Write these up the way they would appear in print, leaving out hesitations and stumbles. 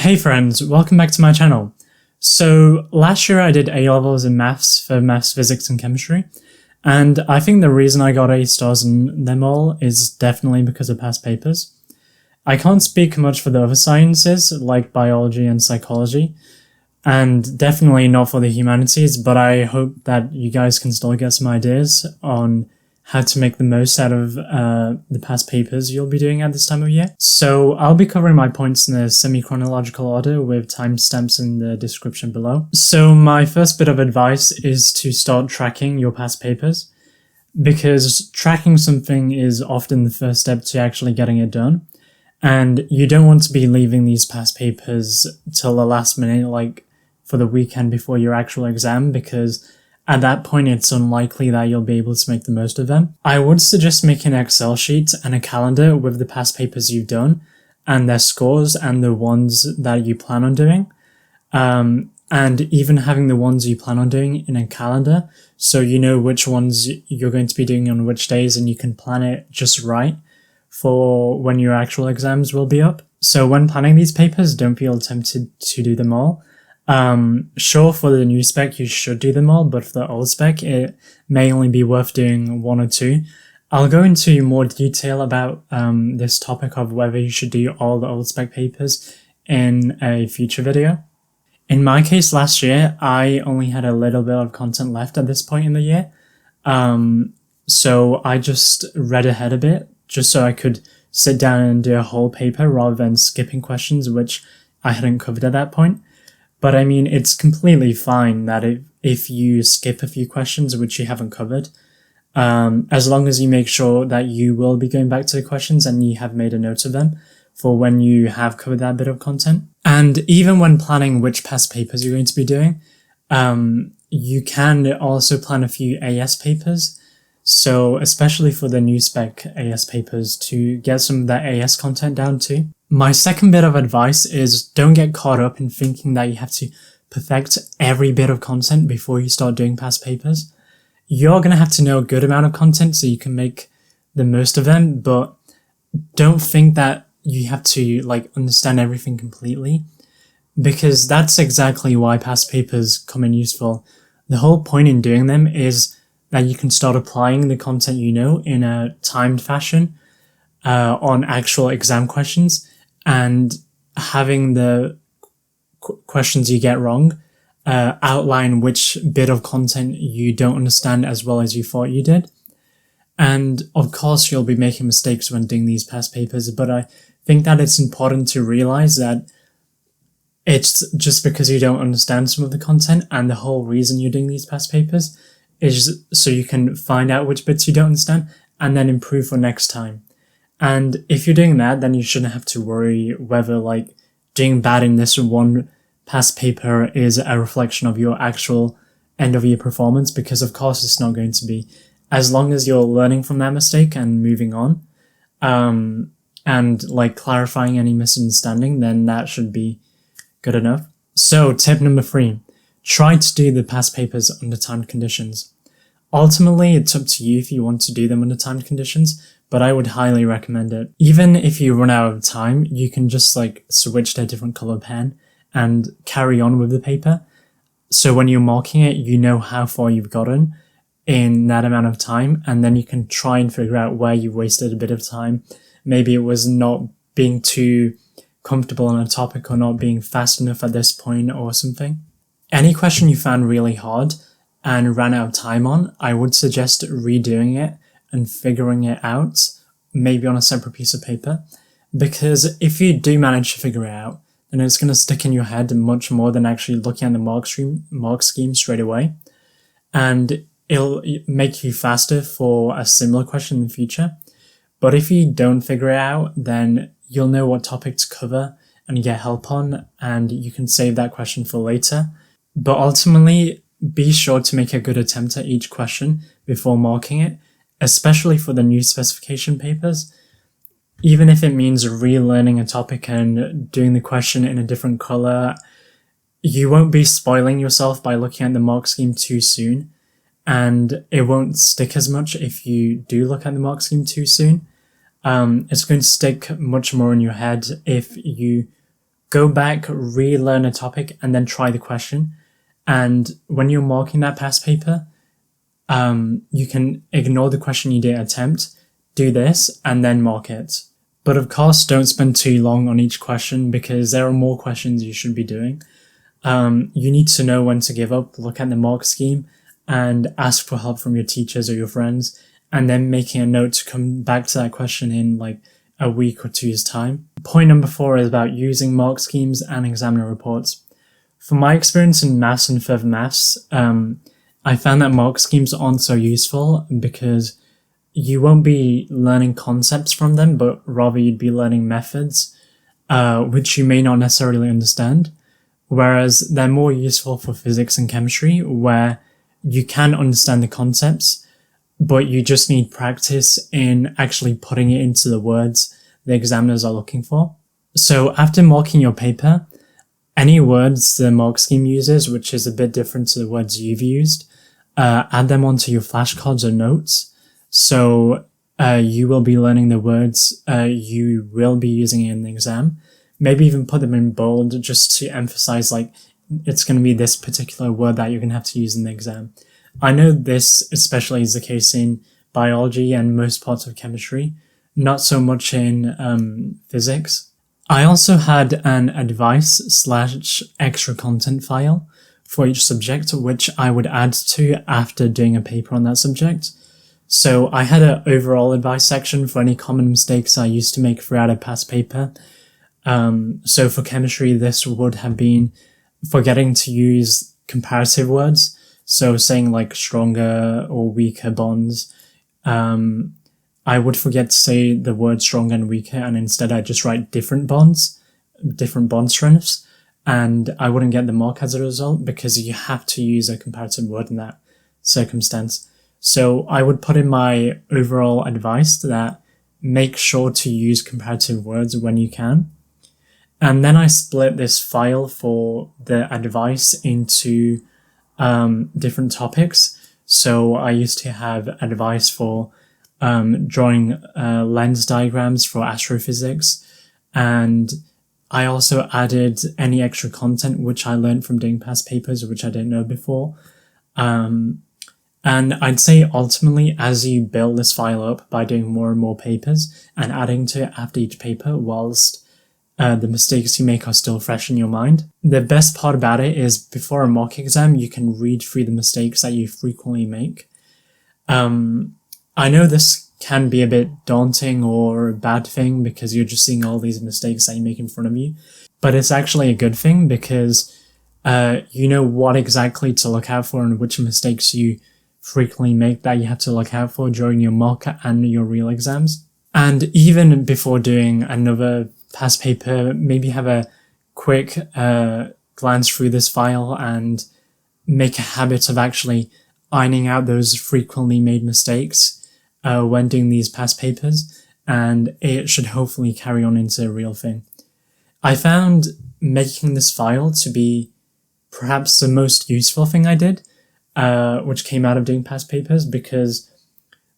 Hey friends, welcome back to my channel. So last year I did A-levels in maths for maths, physics and chemistry, and I think the reason I got A stars in them all is definitely because of past papers. I can't speak much for the other sciences like biology and psychology, and definitely not for the humanities, but I hope that you guys can still get some ideas on how to make the most out of the past papers you'll be doing at this time of year. So I'll be covering my points in a semi-chronological order with timestamps in the description below. So my first bit of advice is to start tracking your past papers, because tracking something is often the first step to actually getting it done. And you don't want to be leaving these past papers till the last minute, like for the weekend before your actual exam, because at that point, it's unlikely that you'll be able to make the most of them. I would suggest making an Excel sheet and a calendar with the past papers you've done and their scores and the ones that you plan on doing. And even having the ones you plan on doing in a calendar, so you know which ones you're going to be doing on which days and you can plan it just right for when your actual exams will be up. So when planning these papers, don't feel tempted to do them all. Sure, for the new spec you should do them all, but for the old spec it may only be worth doing one or two. I'll go into more detail about this topic of whether you should do all the old spec papers in a future video. In my case last year, I only had a little bit of content left at this point in the year, so I just read ahead a bit just so I could sit down and do a whole paper rather than skipping questions which I hadn't covered at that point. But I mean, it's completely fine that if you skip a few questions which you haven't covered, as long as you make sure that you will be going back to the questions and you have made a note of them for when you have covered that bit of content. And even when planning which past papers you're going to be doing, you can also plan a few AS papers. So especially for the new spec AS papers, to get some of that AS content down too. My second bit of advice is don't get caught up in thinking that you have to perfect every bit of content before you start doing past papers. You're going to have to know a good amount of content so you can make the most of them, but don't think that you have to understand everything completely, because that's exactly why past papers come in useful. The whole point in doing them is that you can start applying the content you know in a timed fashion on actual exam questions, and having the questions you get wrong outline which bit of content you don't understand as well as you thought you did. And of course you'll be making mistakes when doing these past papers, but I think that it's important to realize that it's just because you don't understand some of the content, and the whole reason you're doing these past papers is so you can find out which bits you don't understand and then improve for next time. And if you're doing that, then you shouldn't have to worry whether doing bad in this one past paper is a reflection of your actual end of year performance, because of course it's not going to be. As long as you're learning from that mistake and moving on, and clarifying any misunderstanding, then that should be good enough. So tip number 3, try to do the past papers under timed conditions. Ultimately, it's up to you if you want to do them under timed conditions, but I would highly recommend it. Even if you run out of time, you can just switch to a different color pen and carry on with the paper. So when you're marking it, you know how far you've gotten in that amount of time, and then you can try and figure out where you wasted a bit of time. Maybe it was not being too comfortable on a topic or not being fast enough at this point or something. Any question you found really hard and ran out of time on, I would suggest redoing it and figuring it out, maybe on a separate piece of paper, because if you do manage to figure it out, then it's going to stick in your head much more than actually looking at the mark scheme straight away, and it'll make you faster for a similar question in the future. But if you don't figure it out, then you'll know what topic to cover and get help on, and you can save that question for later. But ultimately, be sure to make a good attempt at each question before marking it, especially for the new specification papers. Even if it means relearning a topic and doing the question in a different color, you won't be spoiling yourself by looking at the mark scheme too soon, and it won't stick as much if you do look at the mark scheme too soon. It's going to stick much more in your head if you go back, relearn a topic, and then try the question. And when you're marking that past paper, you can ignore the question you didn't attempt, do this, and then mark it. But of course, don't spend too long on each question because there are more questions you should be doing. You need to know when to give up, look at the mark scheme, and ask for help from your teachers or your friends, and then making a note to come back to that question in like a week or 2's time. Point number 4 is about using mark schemes and examiner reports. From my experience in maths and further maths, I found that mark schemes aren't so useful because you won't be learning concepts from them, but rather you'd be learning methods, which you may not necessarily understand. Whereas they're more useful for physics and chemistry, where you can understand the concepts, but you just need practice in actually putting it into the words the examiners are looking for. So after marking your paper, any words the mark scheme uses, which is a bit different to the words you've used, add them onto your flashcards or notes. So you will be learning the words you will be using in the exam. Maybe even put them in bold just to emphasize like it's going to be this particular word that you're going to have to use in the exam. I know this especially is the case in biology and most parts of chemistry, not so much in physics. I also had an advice/extra content file for each subject, which I would add to after doing a paper on that subject. So I had an overall advice section for any common mistakes I used to make throughout a past paper. So for chemistry, this would have been forgetting to use comparative words. So saying like stronger or weaker bonds. I would forget to say the word stronger and weaker, and instead I just write different bonds, different bond strengths, and I wouldn't get the mark as a result because you have to use a comparative word in that circumstance. So I would put in my overall advice that make sure to use comparative words when you can. And then I split this file for the advice into different topics. So I used to have advice for drawing lens diagrams for astrophysics, and I also added any extra content which I learned from doing past papers, which I didn't know before. And I'd say ultimately, as you build this file up by doing more and more papers and adding to it after each paper, whilst the mistakes you make are still fresh in your mind, the best part about it is before a mock exam, you can read through the mistakes that you frequently make. I know this can be a bit daunting or a bad thing because you're just seeing all these mistakes that you make in front of you, but it's actually a good thing because you know what exactly to look out for and which mistakes you frequently make that you have to look out for during your mock and your real exams. And even before doing another past paper, maybe have a quick glance through this file and make a habit of actually ironing out those frequently made mistakes when doing these past papers, and it should hopefully carry on into a real thing. I found making this file to be perhaps the most useful thing I did, which came out of doing past papers, because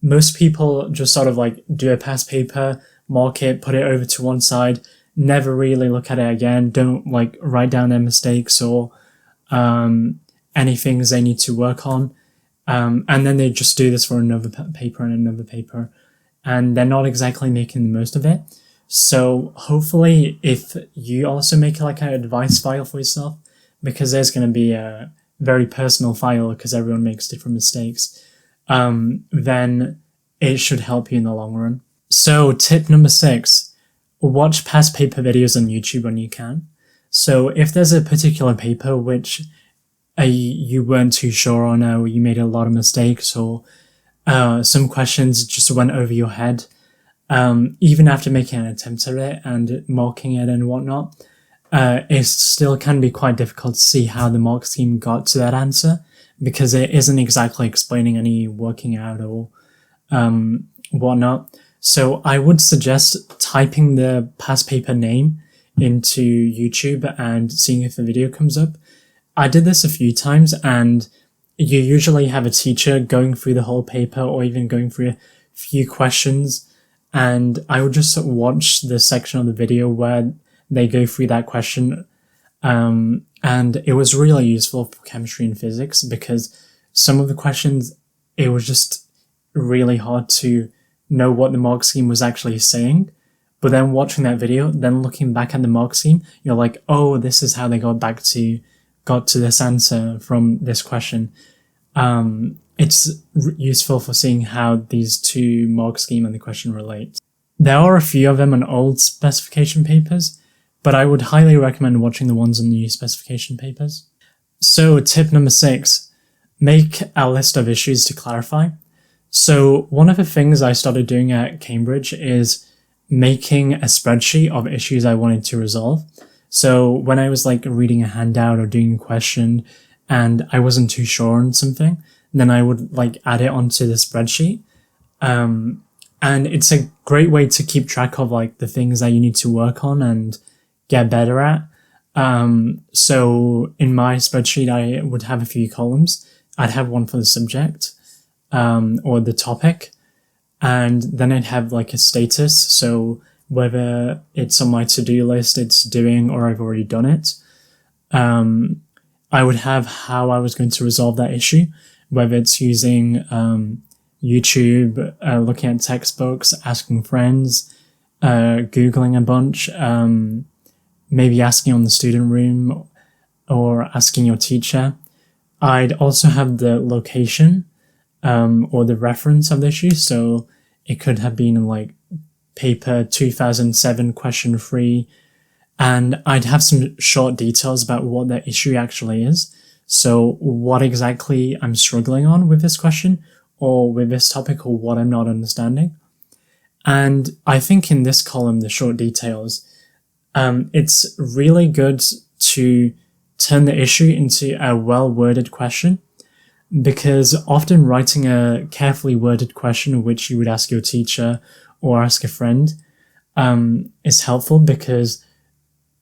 most people just sort of like do a past paper, mark it, put it over to one side, never really look at it again, don't like write down their mistakes or any things they need to work on. And then they just do this for another paper and another paper, and they're not exactly making the most of it. So hopefully if you also make like an advice file for yourself, because there's going to be a very personal file because everyone makes different mistakes, then it should help you in the long run. So tip number 6, watch past paper videos on YouTube when you can. So if there's a particular paper which you weren't too sure on, or you made a lot of mistakes, or some questions just went over your head, even after making an attempt at it and marking it and whatnot, it still can be quite difficult to see how the mark scheme got to that answer, because it isn't exactly explaining any working out or whatnot. So I would suggest typing the past paper name into YouTube and seeing if the video comes up. I did this a few times, and you usually have a teacher going through the whole paper or even going through a few questions, and I would just watch the section of the video where they go through that question. And it was really useful for chemistry and physics because some of the questions, it was just really hard to know what the mark scheme was actually saying. But then watching that video, then looking back at the mark scheme, you're like, oh, this is how they got to this answer from this question. It's useful for seeing how these two mark scheme and the question relate. There are a few of them on old specification papers, but I would highly recommend watching the ones on the new specification papers. So tip number 6, make a list of issues to clarify. So one of the things I started doing at Cambridge is making a spreadsheet of issues I wanted to resolve. So when I was like reading a handout or doing a question and I wasn't too sure on something, then I would like add it onto the spreadsheet. And it's a great way to keep track of like the things that you need to work on and get better at. So in my spreadsheet, I would have a few columns. I'd have one for the subject, or the topic, and then I'd have like a status. So whether it's on my to-do list, it's doing, or I've already done it. I would have how I was going to resolve that issue, whether it's using YouTube, looking at textbooks, asking friends, Googling a bunch, maybe asking on the student room or asking your teacher. I'd also have the location or the reference of the issue. So it could have been like paper 2007 question 3. And I'd have some short details about what the issue actually is. So what exactly I'm struggling on with this question or with this topic or what I'm not understanding. And I think in this column, the short details, it's really good to turn the issue into a well-worded question, because often writing a carefully worded question which you would ask your teacher or ask a friend is helpful, because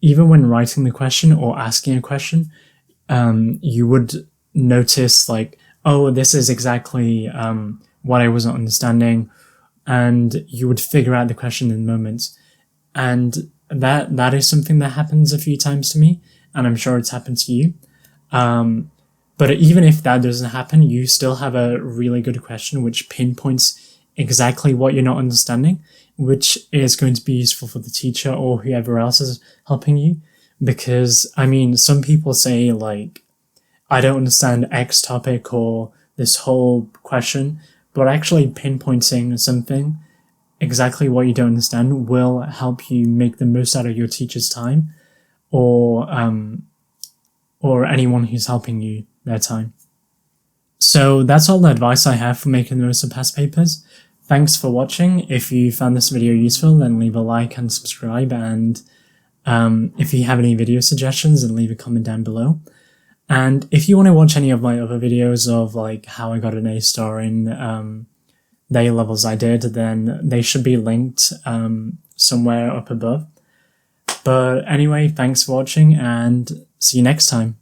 even when writing the question or asking a question, you would notice like, oh, this is exactly what I wasn't understanding, and you would figure out the question in the moment. And that is something that happens a few times to me, and I'm sure it's happened to you. But even if that doesn't happen, you still have a really good question which pinpoints exactly what you're not understanding, which is going to be useful for the teacher or whoever else is helping you. Because, I mean, some people say like, I don't understand X topic or this whole question, but actually pinpointing something, exactly what you don't understand, will help you make the most out of your teacher's time or anyone who's helping you their time. So that's all the advice I have for making the most of past papers. Thanks for watching. If you found this video useful, then leave a like and subscribe, and if you have any video suggestions, then leave a comment down below. And if you want to watch any of my other videos of like how I got an A star in the A-levels I did, then they should be linked somewhere up above. But anyway, thanks for watching and see you next time.